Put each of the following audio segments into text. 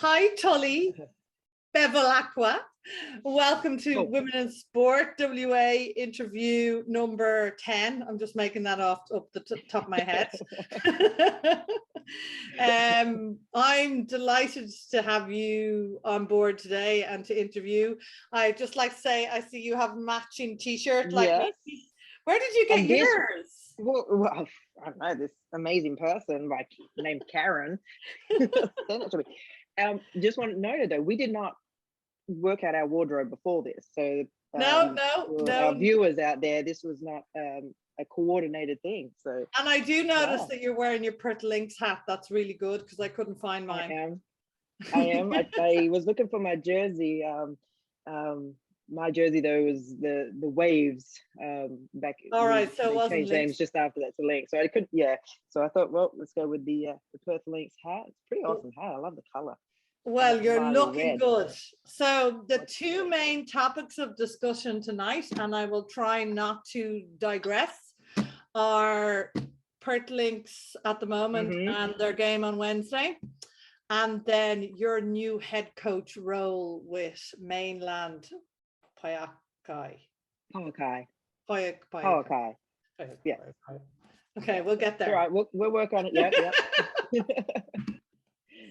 Hi, Tully Bevilaqua. Welcome to Women in Sport WA interview number 10. I'm just making that up the top of my head. I'm delighted to have you on board today and to interview. I'd just like to say, I see you have a matching t-shirt like me. Where did you get yours? Well, I don't know, this amazing person named Karen sent it to me. Just want to note though, we did not work out our wardrobe before this, so no. Our viewers out there, this was not a coordinated thing. So, and I do notice that you're wearing your Perth Lynx hat. That's really good because I couldn't find mine. I am. I was looking for my jersey. My jersey though was the Waves back. All right, so it wasn't changed names just after that to Lynx. So I couldn't. Yeah. So I thought, well, let's go with the Perth Lynx hat. It's a pretty awesome hat. I love the color. Well, you're looking good. So the two main topics of discussion tonight, and I will try not to digress, are Perth Lynx at the moment and their game on Wednesday, and then your new head coach role with Mainland Payakai. Yeah. Okay, we'll get there. All right, we'll work on it. Yeah.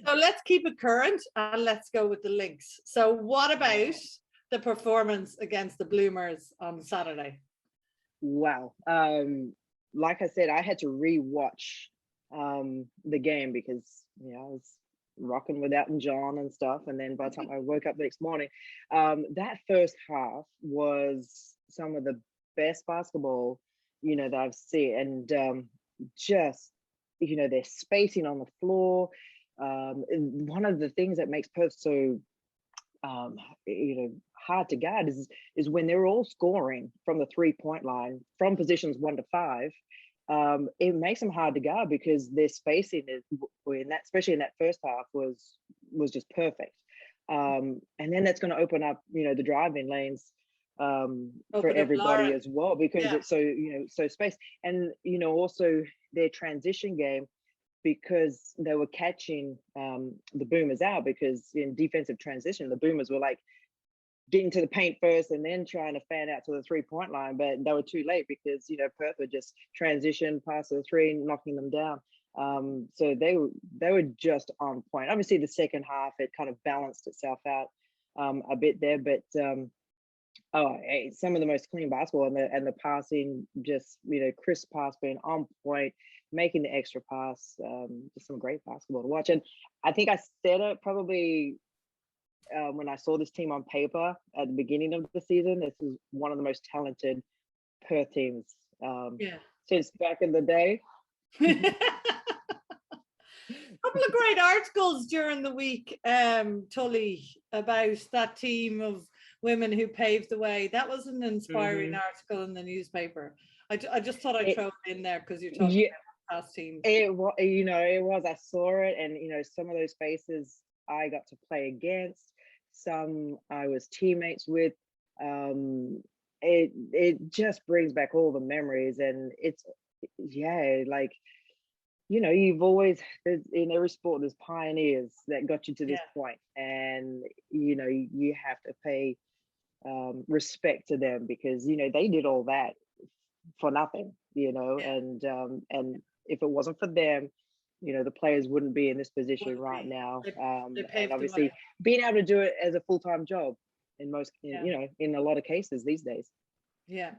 So let's keep it current and let's go with the Lynx. So what about the performance against the Bloomers on Saturday? Wow. Like I said, I had to re-watch the game because I was rocking without John and stuff. And then by the time I woke up the next morning, that first half was some of the best basketball, that I've seen. And just, their spacing on the floor. One of the things that makes Perth so hard to guard is when they're all scoring from the 3-point line from positions 1 to 5. It makes them hard to guard because their spacing especially in that first half was just perfect. And then that's going to open up the driving lanes for everybody as well, because it's so spaced. And also their transition game, because they were catching the Boomers out, because in defensive transition, the Boomers were like getting to the paint first and then trying to fan out to the 3-point line, but they were too late because, Perth would just transition past the 3, knocking them down. So they were just on point. Obviously, the second half, it kind of balanced itself out a bit there, but some of the most clean basketball and the passing, just crisp pass being on point, making the extra pass, just some great basketball to watch. And I think I said it probably when I saw this team on paper at the beginning of the season. This is one of the most talented Perth teams since back in the day. Couple of great articles during the week, Tully, about that team of women who paved the way. That was an inspiring article in the newspaper. I just thought I'd throw it in there because you're talking about past teams. It was. I saw it, and some of those faces I got to play against. Some I was teammates with. It just brings back all the memories, and it's you've always, in every sport, there's pioneers that got you to this point, and you have to pay respect to them because they did all that for nothing, and if it wasn't for them, the players wouldn't be in this position right now. And obviously being able to do it as a full-time job in most, in a lot of cases these days. Yeah.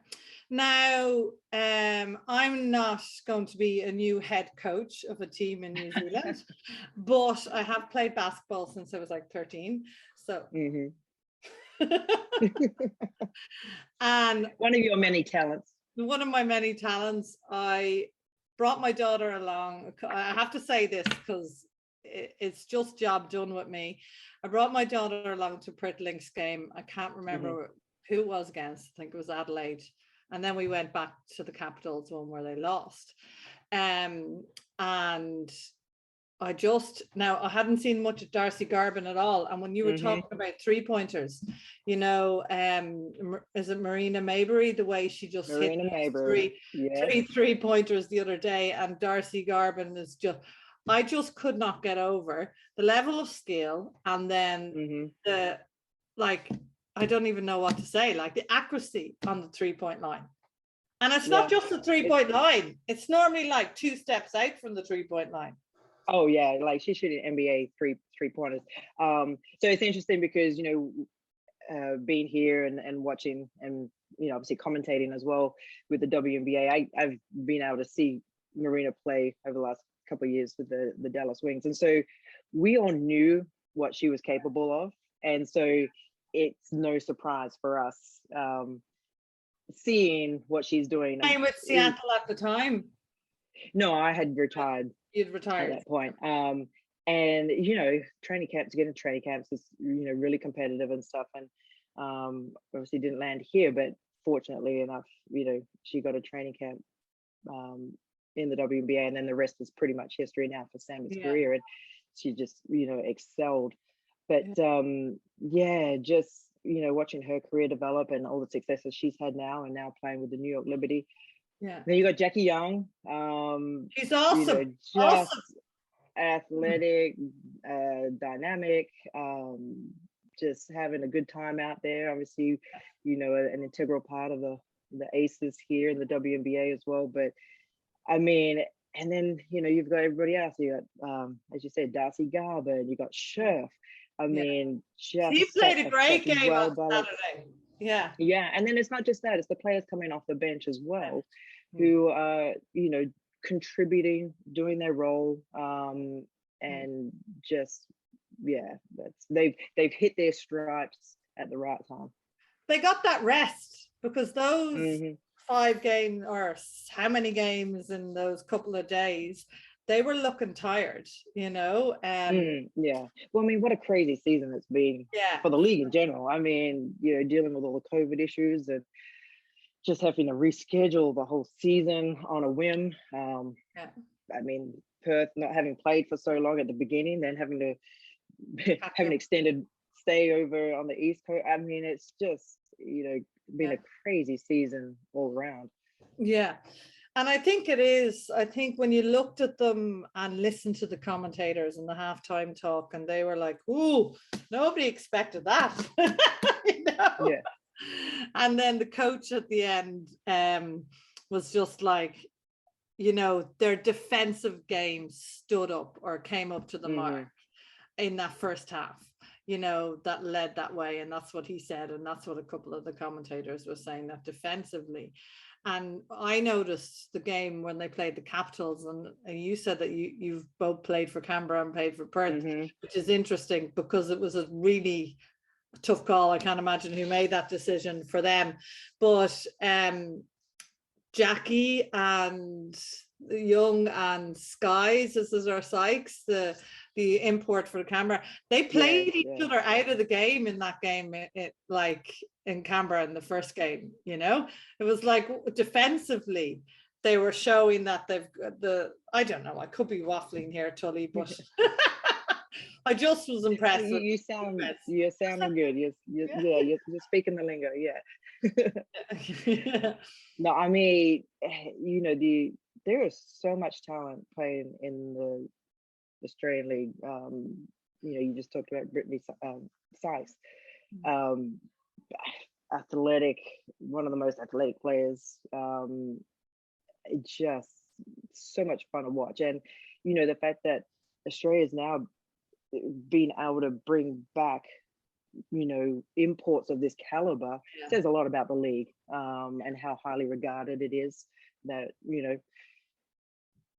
Now, I'm not going to be a new head coach of a team in New Zealand, but I have played basketball since I was like 13. So, and one of your many talents. One of my many talents. I brought my daughter along. I have to say this because it's just job done with me. I brought my daughter along to Perth Lynx game. I can't remember who it was against. I think it was Adelaide. And then we went back to the Capitals one where they lost. And I hadn't seen much of Darcy Garvin at all. And when you were talking about 3-pointers, is it Marina Maybury, the way she just hit three 3-pointers the other day, and Darcy Garvin is just, I just could not get over the level of skill, and then the, like, I don't even know what to say, like the accuracy on the 3-point line. And it's not just the 3-point line. It's normally like 2 steps out from the 3-point line. Oh yeah, like she's shooting NBA three-pointers. So it's interesting because, being here and watching and, obviously commentating as well with the WNBA, I've been able to see Marina play over the last couple of years with the Dallas Wings. And so we all knew what she was capable of. And so it's no surprise for us seeing what she's doing. Playing with Seattle at the time? No, I had retired. You'd retired at that point. And training camps, getting training camps is really competitive and stuff. And obviously didn't land here, but fortunately enough, she got a training camp in the WNBA, and then the rest is pretty much history now for Sammy's career. And she just excelled. But just watching her career develop and all the successes she's had now, and now playing with the New York Liberty. Yeah. Then you got Jackie Young. She's awesome. Just athletic, dynamic, just having a good time out there. Obviously, an integral part of the Aces here in the WNBA as well. But I mean, and then you've got everybody else. You got as you said, Darcy Garber, and you got Scherf. I mean, just he played a great game on Saturday. Yeah. Yeah. And then it's not just that, it's the players coming off the bench as well, who are, contributing, doing their role. And just, they've hit their stripes at the right time. They got that rest because those 5 games, or how many games in those couple of days, they were looking tired, Well, I mean, what a crazy season it's been for the league in general. I mean, dealing with all the COVID issues and just having to reschedule the whole season on a whim. I mean, Perth not having played for so long at the beginning, then having to have an extended stay over on the East Coast. I mean, it's just, been a crazy season all around. Yeah. And I think it is. I think when you looked at them and listened to the commentators and the halftime talk, and they were like, "Ooh, nobody expected that," Yeah. And then the coach at the end was just like, their defensive game stood up or came up to the mark in that first half. That led that way, and that's what he said, and that's what a couple of the commentators were saying, that defensively. And I noticed the game when they played the Capitals, and you said that you've both played for Canberra and played for Perth, which is interesting because it was a really tough call. I can't imagine who made that decision for them. But Jackie and Young and Skies, this is our Sykes, the import for Canberra, they played each other out of the game in that game, like in Canberra in the first game. It was like defensively they were showing that they've got I don't know, I could be waffling here, Tully, but I just was impressed. You're sounding good. You're speaking the lingo. No, I mean, there is so much talent playing in the Australian League. You just talked about Brittany Sykes, athletic, one of the most athletic players. Just so much fun to watch, and the fact that Australia's now being able to bring back imports of this caliber says a lot about the league, and how highly regarded it is, that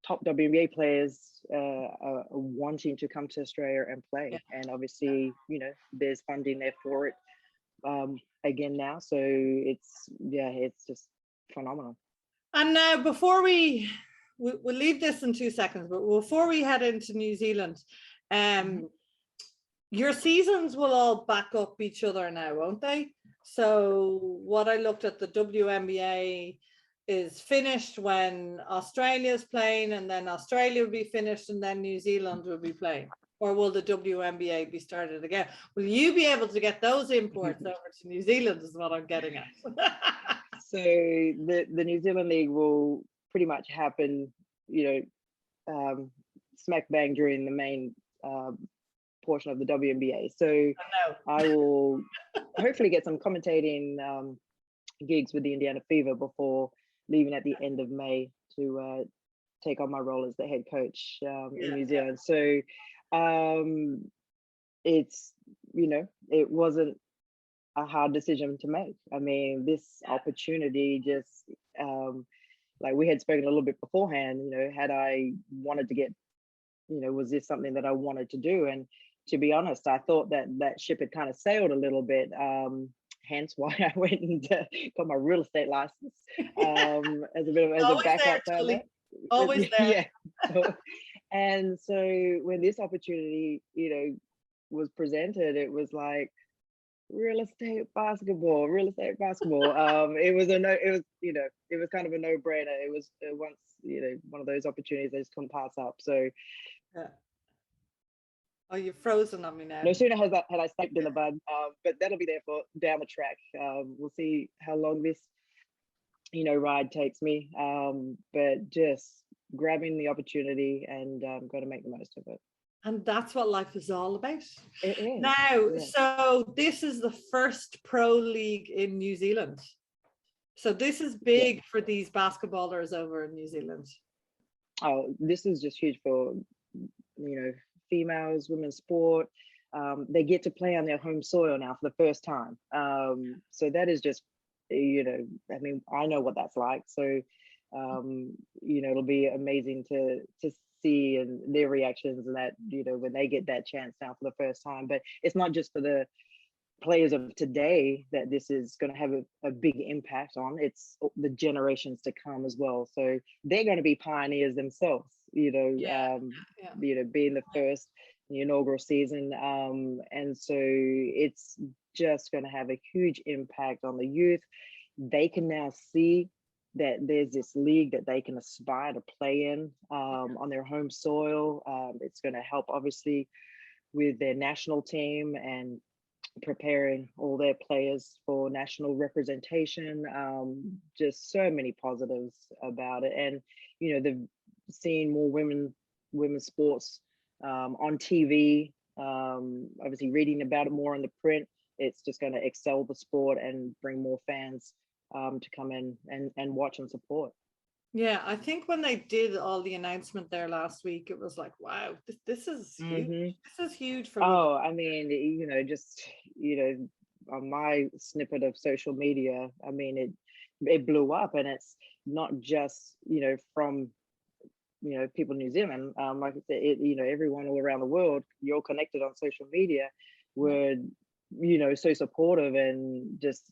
top WNBA players are wanting to come to Australia and play. And obviously there's funding there for it again now, so it's just phenomenal. And now, before we'll leave this in 2 seconds, but before we head into New Zealand, your seasons will all back up each other now, won't they? So what I looked at, the WNBA is finished when Australia's playing, and then Australia will be finished, and then New Zealand will be playing. Or will the WNBA be started again? Will you be able to get those imports over to New Zealand, is what I'm getting at. So the New Zealand League will pretty much happen, smack bang during the main portion of the WNBA. So I will hopefully get some commentating gigs with the Indiana Fever before leaving at the end of May to take on my role as the head coach in New Zealand. So it's, it wasn't a hard decision to make. I mean, this opportunity just, like we had spoken a little bit beforehand, had I wanted to get, was this something that I wanted to do? And to be honest, I thought that ship had kind of sailed a little bit. Hence why I went and got my real estate license as a backup plan. Always there. Yeah. And so when this opportunity, was presented, it was like real estate basketball. It was kind of a no-brainer. It was once, one of those opportunities I just couldn't pass up. So oh, you're frozen on me now. No sooner had I stepped in the bud, but that'll be there for down the track. We'll see how long this, ride takes me. But just grabbing the opportunity and got to make the most of it. And that's what life is all about. It is. Now, so this is the first pro league in New Zealand. So this is big for these basketballers over in New Zealand. Oh, this is just huge for, females, women's sport. They get to play on their home soil now for the first time. So that is just, I mean, I know what that's like. So, it'll be amazing to see and their reactions and that, when they get that chance now for the first time. But it's not just for the players of today that this is going to have a big impact on. It's the generations to come as well. So they're going to be pioneers themselves, being the first in the inaugural season. And so it's just going to have a huge impact on the youth. They can now see that there's this league that they can aspire to play in on their home soil. It's going to help obviously with their national team and preparing all their players for national representation. Just so many positives about it. And, they've seen more women's sports on TV, obviously reading about it more in the print. It's just going to excel the sport and bring more fans to come in and watch and support. Yeah, I think when they did all the announcement there last week, it was like, wow, this is huge. This is huge for me. I mean, just, on my snippet of social media, I mean, it blew up, and it's not just, from, people in New Zealand, like I said, everyone all around the world, you're connected on social media, were, so supportive and just,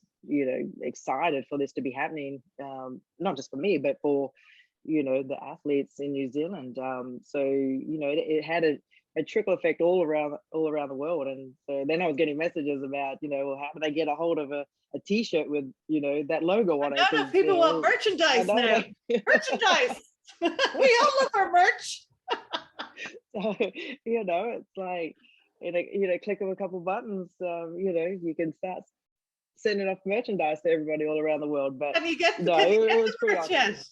excited for this to be happening, not just for me, but for, the athletes in New Zealand. So, it had a trickle effect all around the world. And so then I was getting messages about, well, how do they get a hold of a T-shirt with, that logo on it? People want merchandise now. Merchandise. We all look for merch. So, it's like, click of a couple buttons, you can start sending off merchandise to everybody all around the world. But can you get it was pretty awesome. Yet?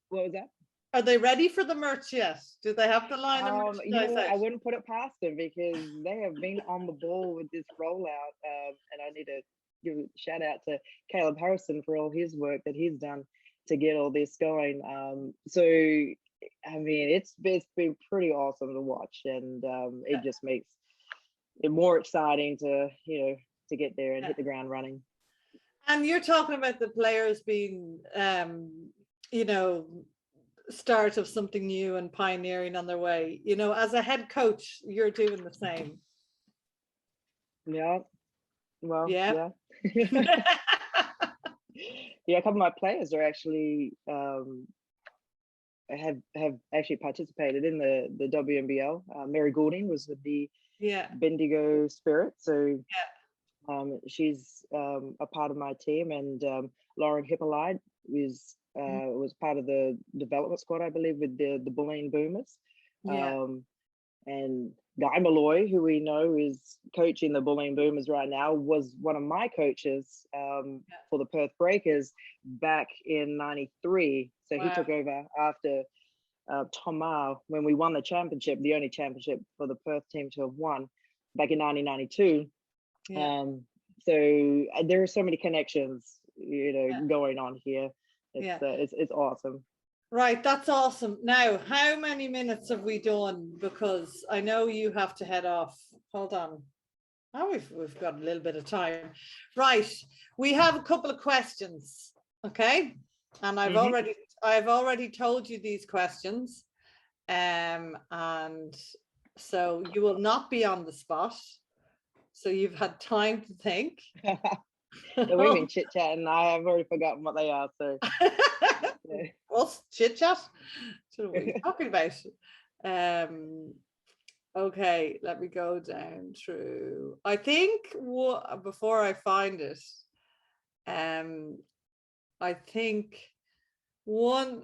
What was that? Are they ready for the merch yet? Do they have the line of merchandise out? I wouldn't put it past them because they have been on the ball with this rollout. And I need to give a shout out to Caleb Harrison for all his work that he's done to get all this going. So, I mean, it's been pretty awesome to watch, and it just makes it more exciting to, to get there and hit the ground running. And you're talking about the players being, start of something new and pioneering on their way. As a head coach, you're doing the same. Yeah. Well, yeah. Yeah, a couple of my players are actually have actually participated in the WNBL. Mary Goulding was with the Bendigo Spirit, so she's a part of my team, and Lauren Hippolyte was part of the development squad, I believe, with the Bulleen Boomers. And Guy Malloy, who we know is coaching the Bulleen Boomers right now, was one of my coaches for the Perth Breakers back in '93. So he took over after Thomas, when we won the championship, the only championship for the Perth team to have won back in 1992. Yeah. So there are so many connections, going on here. It's awesome. Right, that's awesome. Now, how many minutes have we done? Because I know you have to head off. Hold on. Oh, we've got a little bit of time. Right, we have a couple of questions, okay? And I've already told you these questions, and so you will not be on the spot. So you've had time to think. We've been chit chatting. I have already forgotten what they are. So, what's chit chat? What are you talking about? Okay, let me go down through. I think before I find it, I think one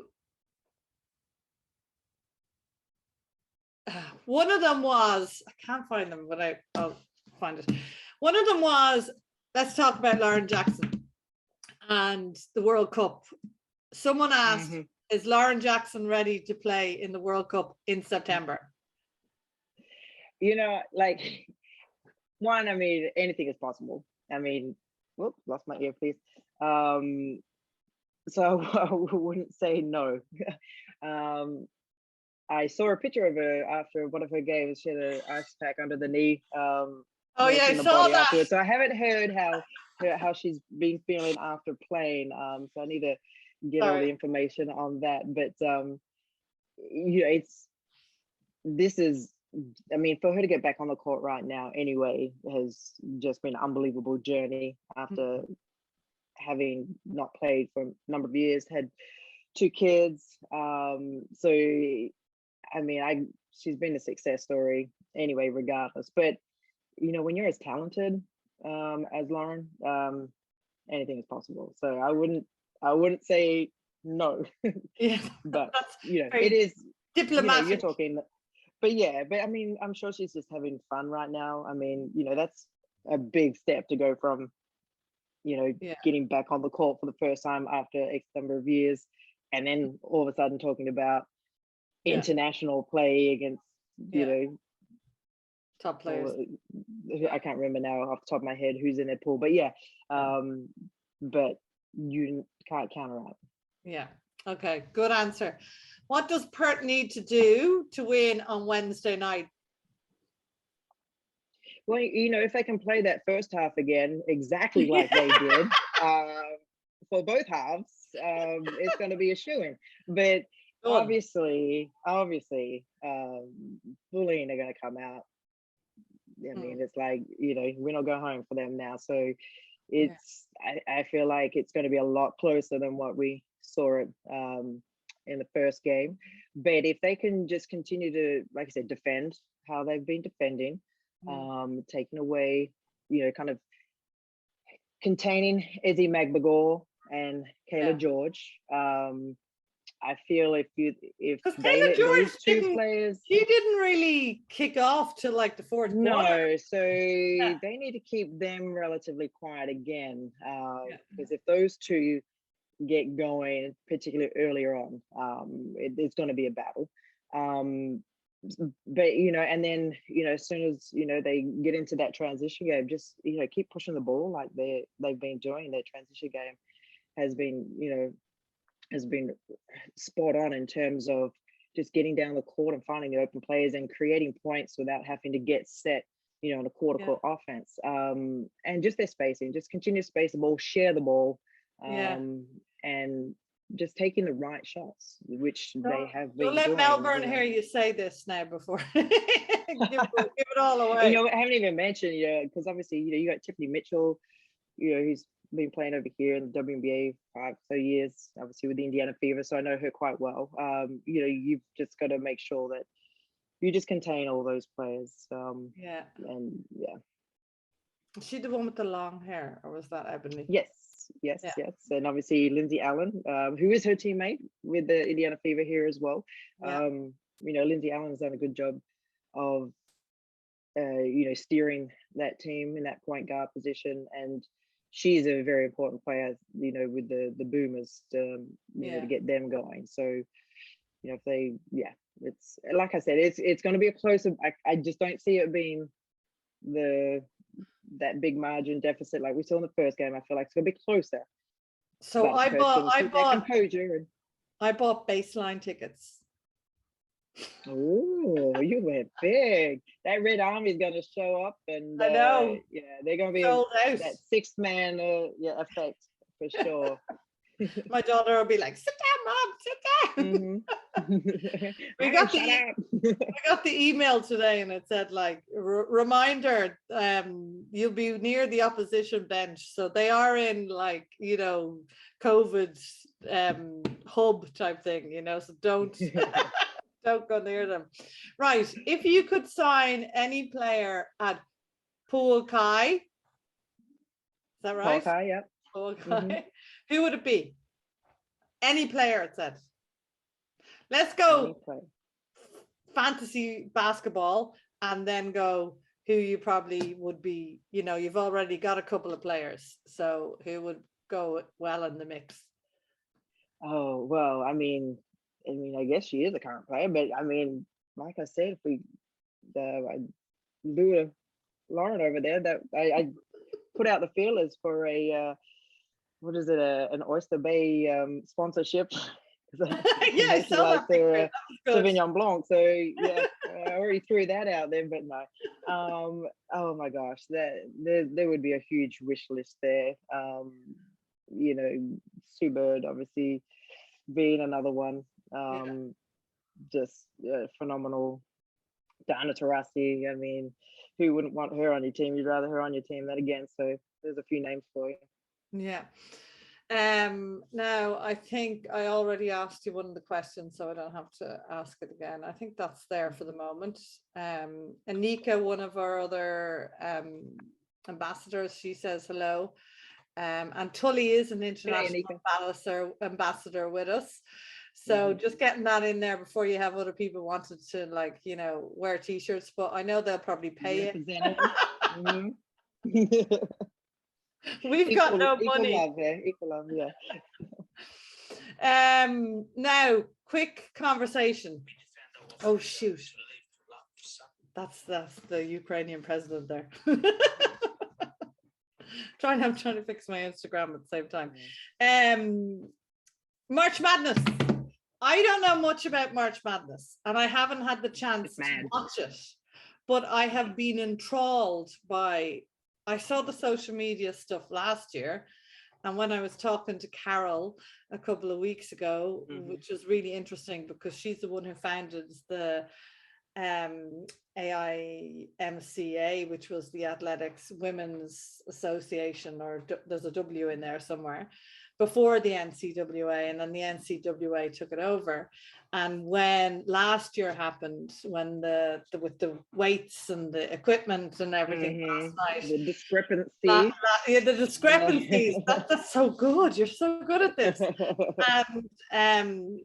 of them was, I can't find them, but I'll find it. One of them was, let's talk about Lauren Jackson and the World Cup. Someone asked, is Lauren Jackson ready to play in the World Cup in September? One, I mean, anything is possible. I mean, whoops, lost my earpiece. So I wouldn't say no. I saw a picture of her after one of her games. She had an ice pack under the knee. Oh yeah, I saw that. Afterwards. So I haven't heard how she's been feeling after playing. So I need to get all the information on that. But I mean, for her to get back on the court right now anyway has just been an unbelievable journey after having not played for a number of years, had 2 kids. So, I mean, she's been a success story anyway, regardless. But, when you're as talented as Lauren, anything is possible. So I wouldn't say no. Yeah, but, it is diplomatic. You're talking. But I mean, I'm sure she's just having fun right now. I mean, that's a big step to go from, getting back on the court for the first time after X number of years, and then all of a sudden talking about international play against, top players. I can't remember now off the top of my head who's in their pool, but but you can't counter out. Yeah. Okay. Good answer. What does Perth need to do to win on Wednesday night? Well, if they can play that first half again, exactly like they did for both halves, it's going to be a shoo-in. But obviously, bullying are going to come out. I mean, it's like, we're not going home for them now. So I feel like it's going to be a lot closer than what we saw it in the first game. But if they can just continue to, like I said, defend how they've been defending, taking away, kind of containing Izzy Magbagor and Kayla George. I feel if they let those 2 players, he didn't really kick off till like the 4th quarter. So they need to keep them relatively quiet again, because if those 2 get going, particularly earlier on, it's going to be a battle. But and then as soon as they get into that transition game, just keep pushing the ball like they've been doing. Their transition game has been spot on in terms of just getting down the court and finding the open players and creating points without having to get set in a quarter-court offense. And just their spacing, just continue to space the ball, share the ball, and just taking the right shots, which they have been doing. Let Melbourne hear you say this now before give it all away. I haven't even mentioned, because obviously, you got Tiffany Mitchell, who's been playing over here in the WNBA 5 years, obviously with the Indiana Fever, so I know her quite well. You've just got to make sure that you just contain all those players. Is she the one with the long hair, or was that Ebony? Yes. And obviously Lindsay Allen, who is her teammate with the Indiana Fever here as well. Lindsay Allen has done a good job of steering that team in that point guard position, and she's a very important player with the Boomers to to get them going. So you know, if they, yeah, it's like I said, it's going to be a closer. I just don't see it being that big margin deficit like we saw in the first game. I feel like it's going to be closer. So but I bought baseline tickets. Oh, you went big. That Red Army is going to show up, and I know. Yeah, they're going to be that six-man effect for sure. My daughter will be like, "Sit down, Mom, sit down." We got the email today, and it said like, reminder, you'll be near the opposition bench. So they are in like, you know, COVID hub type thing, you know, so don't don't go near them. Right. If you could sign any player at Puakai, is that right? Puakai, yeah. Puakai. Who would it be? Any player, it said. Let's go fantasy basketball, and then go who you probably would be. You know, you've already got a couple of players, so who would go well in the mix? Oh, well, I mean, I guess she is a current player, but I mean, like I said, if we Lua Lauren over there, that I put out the feelers for a what is it, an Oyster Bay sponsorship. Yeah, I saw that picture. Sauvignon Blanc. So yeah, I already threw that out there, but no. Oh my gosh, there would be a huge wish list there. You know, Sue Bird obviously being another one. Just phenomenal. Dana Taurasi, I mean, who wouldn't want her on your team? You'd rather her on your team than again. So there's a few names for you. Yeah. Now I think I already asked you one of the questions, so I don't have to ask it again. I think that's there for the moment. Anika, one of our other ambassadors, she says hello. And Tully is an international ambassador with us. So just getting that in there before you have other people wanted to, like, you know, wear t-shirts, but I know they'll probably pay it. We've got no money. Equal love, yeah. Now, quick conversation. Oh shoot, that's the Ukrainian president there. I'm trying to fix my Instagram at the same time. March Madness. I don't know much about March Madness, and I haven't had the chance to watch it, but I have been enthralled by. I saw the social media stuff last year, and when I was talking to Carol a couple of weeks ago, which was really interesting because she's the one who founded the AIMCA, which was the Athletics Women's Association, or there's a W in there somewhere, before the NCWA, and then the NCWA took it over. And when last year happened, when with the weights and the equipment and everything last night, the discrepancies, the discrepancies. That's so good. You're so good at this. And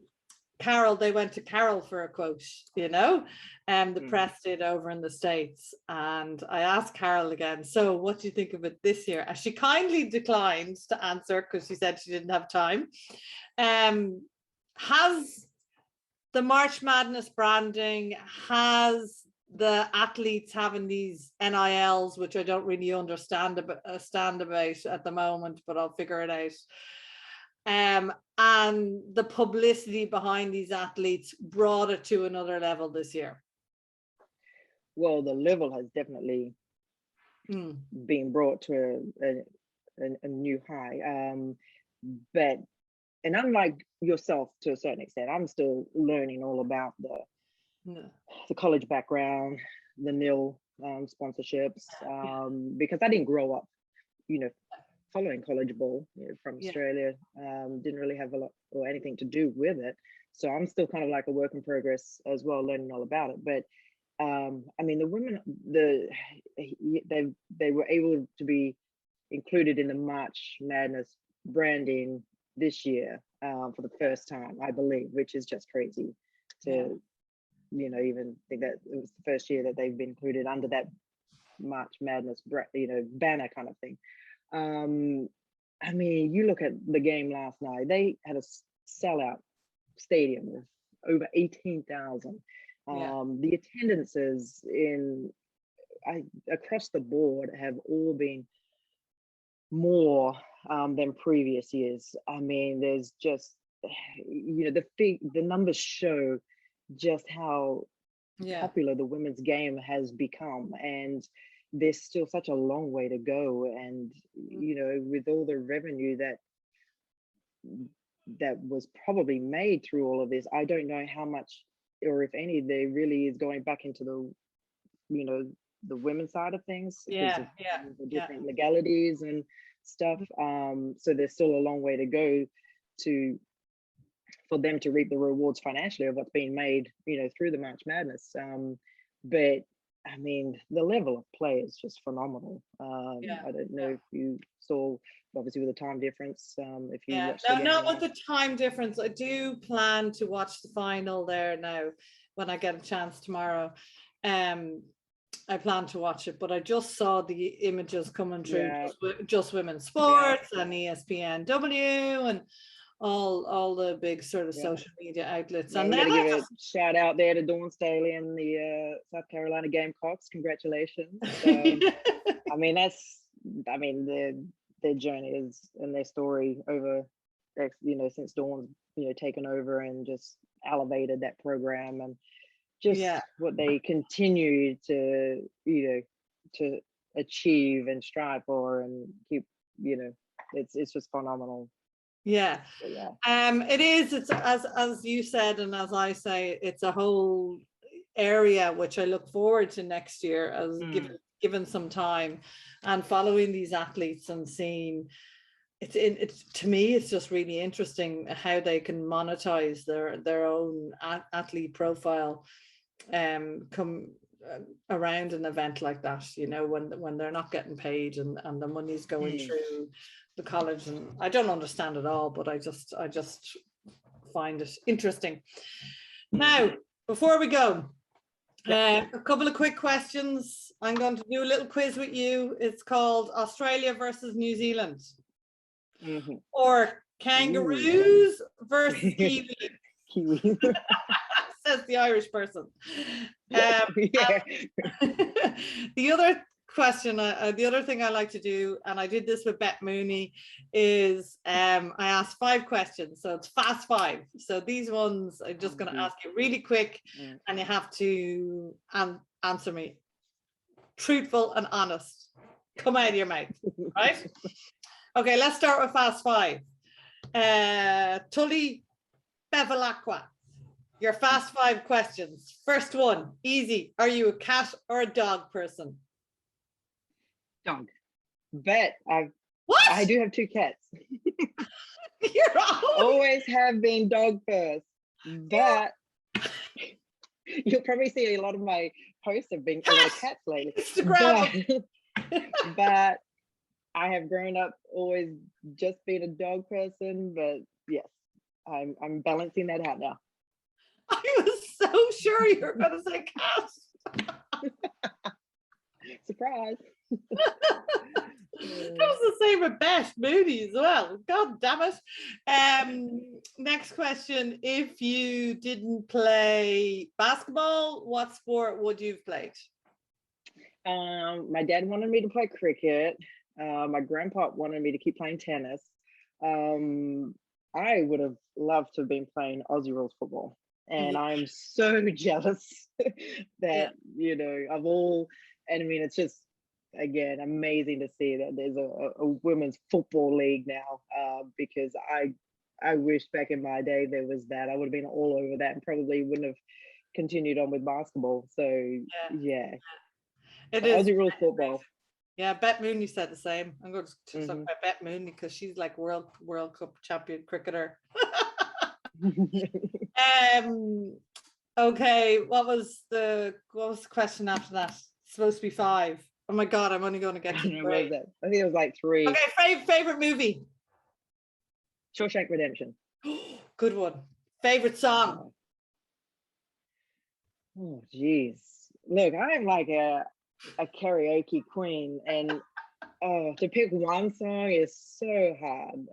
Carol, they went to Carol for a quote, you know, and the press did over in the States. And I asked Carol again, so what do you think of it this year? And she kindly declined to answer because she said she didn't have time. Has the March Madness branding, has the athletes having these NILs, which I don't really understand about at the moment, but I'll figure it out. And the publicity behind these athletes brought it to another level this year. Well, the level has definitely been brought to a new high. But, and unlike yourself to a certain extent, I'm still learning all about the college background, the nil sponsorships, because I didn't grow up, you know, following college ball, you know, from Australia. Didn't really have a lot or anything to do with it, so I'm still kind of like a work in progress as well, learning all about it. But I mean, the women, they were able to be included in the March Madness branding this year for the first time, I believe, which is just crazy to you know, even think that it was the first year that they've been included under that March Madness, you know, banner kind of thing. I mean, you look at the game last night, they had a sellout stadium with over 18,000. The attendances across the board have all been more than previous years. I mean, there's just, the numbers show just how popular the women's game has become, and there's still such a long way to go. And with all the revenue that was probably made through all of this, I don't know how much, or if any, there really is going back into the women's side of things, because of the different legalities and stuff. So there's still a long way to go for them to reap the rewards financially of what's being made, through the March Madness. But I mean, the level of play is just phenomenal. I don't know if you saw, obviously with the time difference, if you watched the game. Not with the time difference. I do plan to watch the final there now when I get a chance tomorrow. I plan to watch it, but I just saw the images coming through Just Women's Sports and ESPNW and all the big sort of social media outlets. And then give a shout out there to Dawn Staley and the South Carolina Gamecocks. Congratulations. I mean, their journey is, and their story over, since Dawn's taken over and just elevated that program, and just what they continue to to achieve and strive for and keep, it's just phenomenal. It is. It's as you said, and as I say, it's a whole area which I look forward to next year, as given some time and following these athletes and seeing it's to me, it's just really interesting how they can monetize their own athlete profile come around an event like that, when they're not getting paid and the money's going through the college. And I don't understand it all, but I just find it interesting. Now, before we go, a couple of quick questions. I'm going to do a little quiz with you. It's called Australia versus New Zealand, or kangaroos versus kiwi. Kiwi. Says the Irish person. The other question, the other thing I like to do, and I did this with Bet Mooney, is I asked 5 questions, so it's fast 5. So these ones I'm just going to ask you really quick, and you have to answer me truthful and honest. Come out of your mouth, right? Okay, let's start with fast 5. Tully Bevilaqua. Your fast 5 questions. First one, easy. Are you a cat or a dog person? Dog. But I do have 2 cats. You're always have been dog first. But you'll probably see a lot of my posts have been a lot of cats lately. Instagram. But I have grown up always just being a dog person. But yes, I'm balancing that out now. I was so sure you were going to say cat. Surprise. That was the same with Beth Mooney as well. God damn it. Next question. If you didn't play basketball, what sport would you have played? My dad wanted me to play cricket. My grandpa wanted me to keep playing tennis. I would have loved to have been playing Aussie rules football. And I'm so jealous that, of all, and I mean, it's just, again, amazing to see that there's a women's football league now, because I wish back in my day there was that. I would have been all over that and probably wouldn't have continued on with basketball. So, yeah. It is Aussie rules football. Yeah, Bet Mooney said the same. I'm going to talk about Bet Mooney because she's like World Cup champion cricketer. Okay, what was the question after that? It's supposed to be 5. Oh my god, I'm only going to get to 3. I think it was like 3. Okay, favorite movie? Shawshank Redemption. Good one. Favorite song? Oh geez, look, I'm like a karaoke queen, and to pick one song is so hard.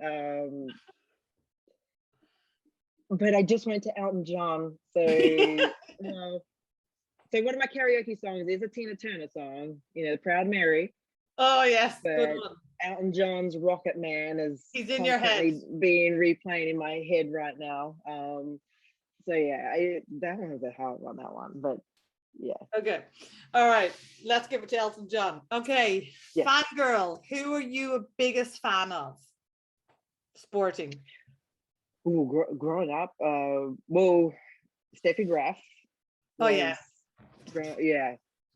but I just went to Elton John. So, so one of my karaoke songs is a Tina Turner song, Proud Mary. Oh yes, But good one. Elton John's Rocket Man is He's in your head. being replaying in my head right now. So yeah, that one was a hard one, that one, but yeah. Okay, all right, let's give it to Elton John. Okay, yes. Fangirl, who are you a biggest fan of? Sporting. Ooh, growing up, well, Steffi Graf. Oh yeah.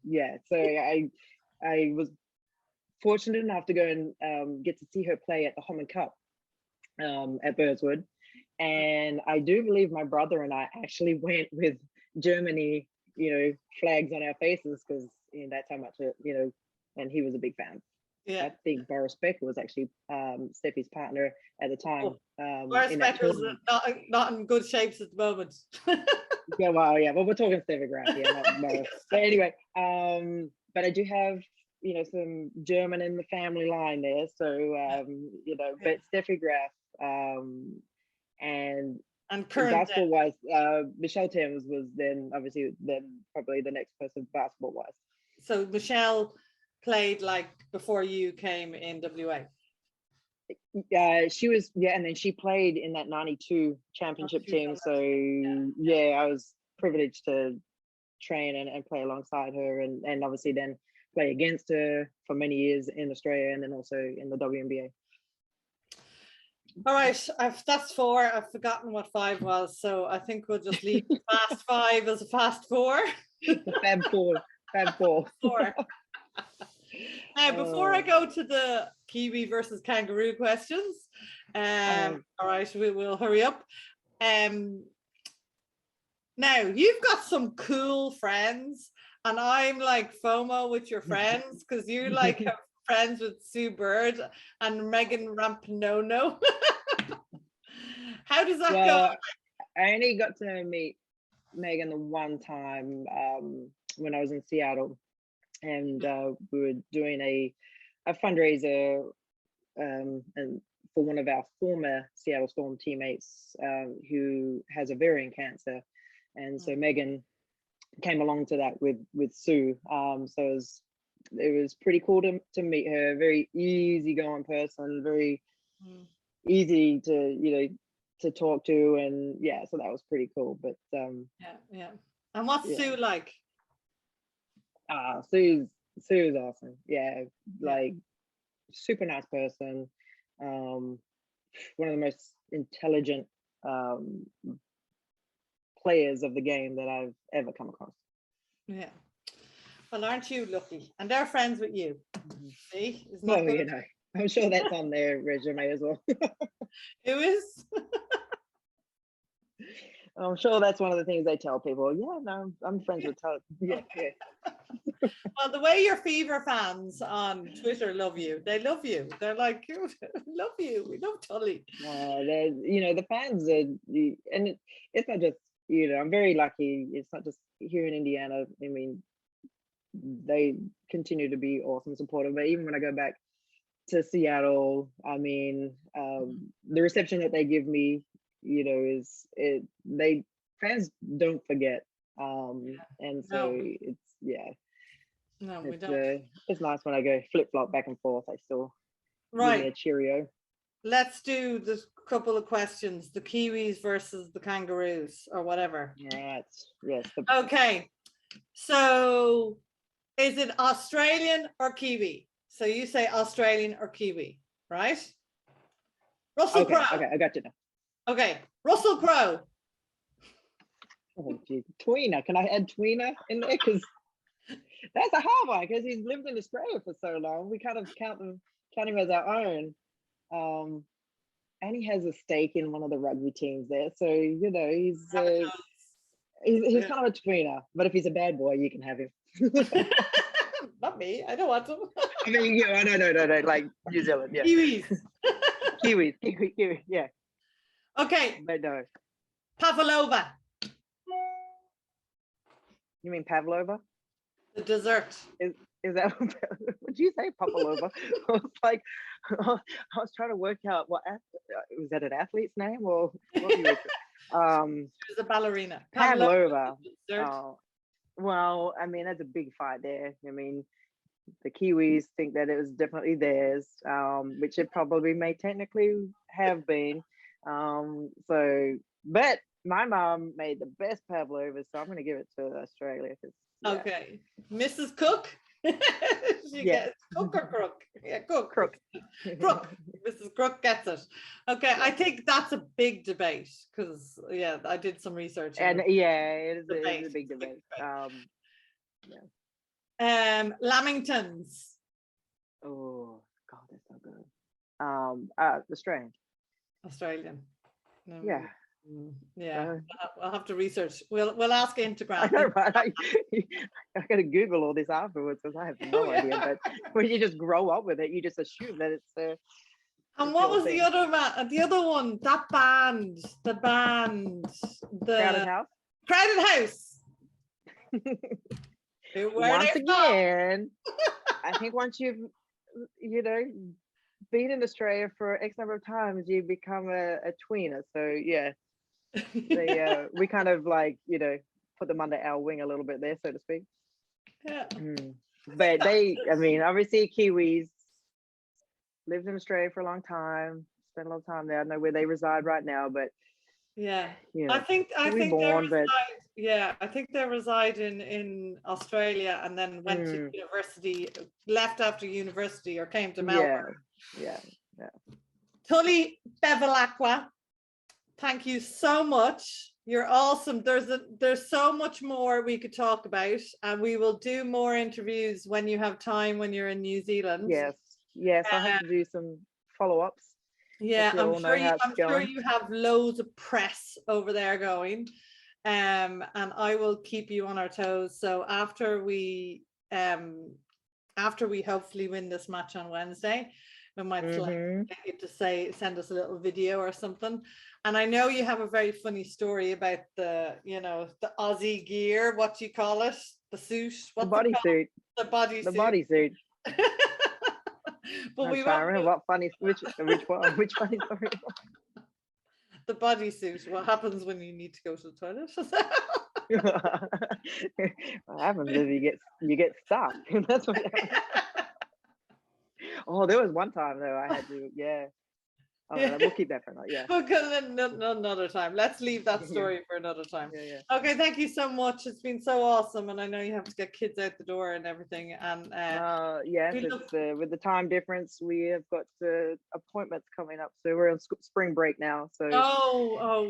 Yeah. So I was fortunate enough to go and get to see her play at the Homan Cup at Burswood. And I do believe my brother and I actually went with Germany, flags on our faces, because that's how much and he was a big fan. Yeah. I think Boris Becker was actually Steffi's partner at the time. Boris Becker's not in good shapes at the moment. Well, we're talking Steffi Graf, not Boris. But anyway, but I do have some German in the family line there, so but Steffi Graf, and basketball wise, Michelle Thames was then probably the next person basketball wise. So Michelle played like before you came in WA. She was, and then she played in that 92 championship team. So I was privileged to train and play alongside her, and obviously then play against her for many years in Australia and then also in the WNBA. All right, that's 4. I've forgotten what 5 was, so I think we'll just leave fast 5 as a fast 4. Fab 4. 4. Now, before I go to the Kiwi versus kangaroo questions, all right, we will hurry up. Now, you've got some cool friends, and I'm like FOMO with your friends, because you like have friends with Sue Bird and Megan Rampanono. How does that go? I only got to meet Megan the one time when I was in Seattle, and we were doing a fundraiser and for one of our former Seattle Storm teammates who has ovarian cancer, and so Megan came along to that with Sue. So it was pretty cool to meet her. Very easygoing person, very easy to talk to, and so that was pretty cool. But yeah. And what's Sue like? Sue's awesome. Like super nice person. One of the most intelligent players of the game that I've ever come across. Yeah. Well, aren't you lucky? And they're friends with you. See? Isn't that good? I'm sure that's on their resume as well. Who is? I'm sure that's one of the things they tell people. Yeah, no, I'm friends with Tully. Yeah. Well, the way your Fever fans on Twitter love you, they love you. They're like, love you. We love Tully. The fans are, and it's not just, I'm very lucky. It's not just here in Indiana. I mean, they continue to be awesome, supportive. But even when I go back to Seattle, I mean, the reception that they give me, fans don't forget. And so No, we don't. It's nice when I go flip-flop back and forth. I still give me a cheerio. Let's do this couple of questions. The Kiwis versus the Kangaroos or whatever. Yes. Okay. So is it Australian or Kiwi? So you say Australian or Kiwi, right? Russell Crowe. Okay, I got you now. Okay, Russell Crowe. Oh, geez. Tweena. Can I add Tweena in there? Because that's a hard one, because he's lived in Australia for so long. We kind of count him as our own. And he has a stake in one of the rugby teams there. So, he's kind of a tweener. But if he's a bad boy, you can have him. Not me. I don't want to. I mean, no. Like New Zealand, yeah. Kiwis, yeah. Okay. But no. Pavlova. You mean Pavlova? The dessert. Is that what did you say, Pavlova? I was like, I was trying to work out was that an athlete's name or what? She was a ballerina. Pavlova. Oh, well, I mean, that's a big fight there. I mean, the Kiwis think that it was definitely theirs, which it probably may technically have been. But my mom made the best pavlova, so I'm going to give it to Australia. Okay, Mrs. Cook. She gets Cook or Crook? Yeah, Cook. Crook. Mrs. Crook gets it. Okay, I think that's a big debate because I did some research. And it is a big debate. Lamingtons. Oh God, that's so good. Australian. Yeah. Yeah, I'll have to research. We'll ask Instagram. I know, right? I got to Google all this afterwards because I have no idea. But when you just grow up with it, you just assume that it's. And what was the other man? The other one? That band, the Crowded House. Crowded House. Once again, I think once you've been in Australia for X number of times, you become a tweener. So yeah. We kind of put them under our wing a little bit there, so to speak. Yeah. But obviously Kiwis lived in Australia for a long time, spent a lot of time there. I don't know where they reside right now, but I think they reside in Australia and then went to university, left after university or came to Melbourne. Yeah. Tully Bevilaqua. Thank you so much. You're awesome. There's so much more we could talk about, and we will do more interviews when you have time when you're in New Zealand. Yes. I have to do some follow-ups. Yeah, I'm sure you have loads of press over there going, and I will keep you on our toes. So after we hopefully win this match on Wednesday, we might get you to send us a little video or something. And I know you have a very funny story about the Aussie gear. What do you call it? The suit? The bodysuit. The bodysuit. The bodysuit. But I'm trying to remember what funny which funny story. The bodysuit. What happens when you need to go to the toilet? What happens is you get stuck. That's what happens. Oh, there was one time though I had to, we'll keep that for another, another time. Let's leave that story for another time. Okay, thank you so much. It's been so awesome, and I know you have to get kids out the door and everything. And with the time difference, we have got appointments coming up, so we're on spring break now. So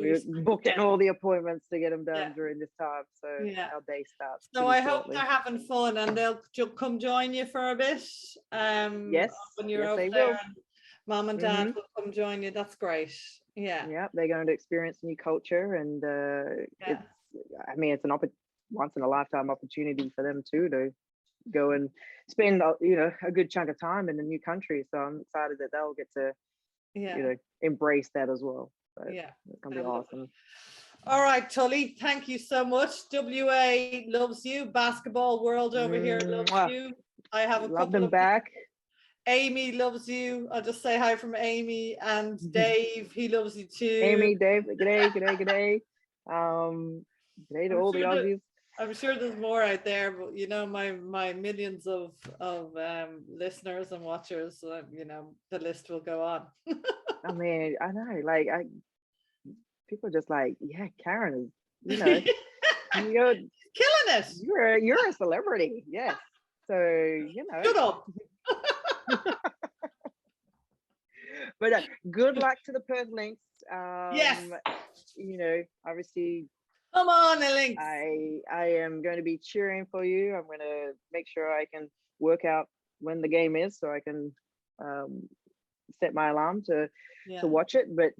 we booked in all the appointments to get them done during this time. So our day starts. So I hope they're having fun, and they'll come join you for a bit. Yes, when you're over they there. will. Mom and Dad will come join you. That's great. Yeah, they're going to experience new culture, and it's an once in a lifetime opportunity for them too to go and spend a good chunk of time in a new country. So I'm excited that they'll get to embrace that as well. So it's gonna be awesome. All right, Tully, thank you so much. WA loves you. Basketball world over here loves you. I have a love couple them of back. Amy loves you. I'll just say hi from Amy, and Dave, he loves you too. Amy, Dave, g'day. G'day to all the Aussies. I'm sure there's more out there, but my millions of listeners and watchers, the list will go on. I mean, I know, people are just Karen is, you're killing it. You're a celebrity, yes. So shut up. But good luck to the Perth Lynx. Yes. Obviously, come on, the Lynx. I am going to be cheering for you. I'm going to make sure I can work out when the game is, so I can set my alarm to watch it. But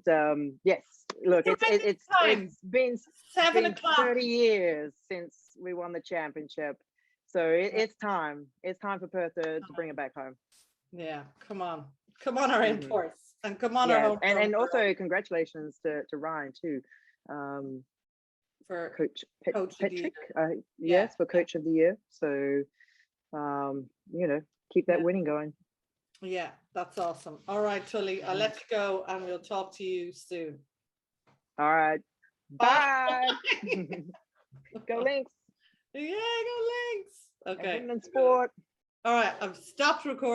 yes, look, it's been 7 o'clock. 30 years since we won the championship. So it's time. It's time for Perth to bring it back home. Yeah, come on, our imports, and come on our home. And also congratulations to Ryan too, for Coach Patrick. Yes, for Coach of the Year. So keep that winning going. Yeah, that's awesome. All right, Tully, I'll let you go, and we'll talk to you soon. All right, Bye. Go Lynx. Yeah, go Lynx. Okay. Sport. All right, I've stopped recording.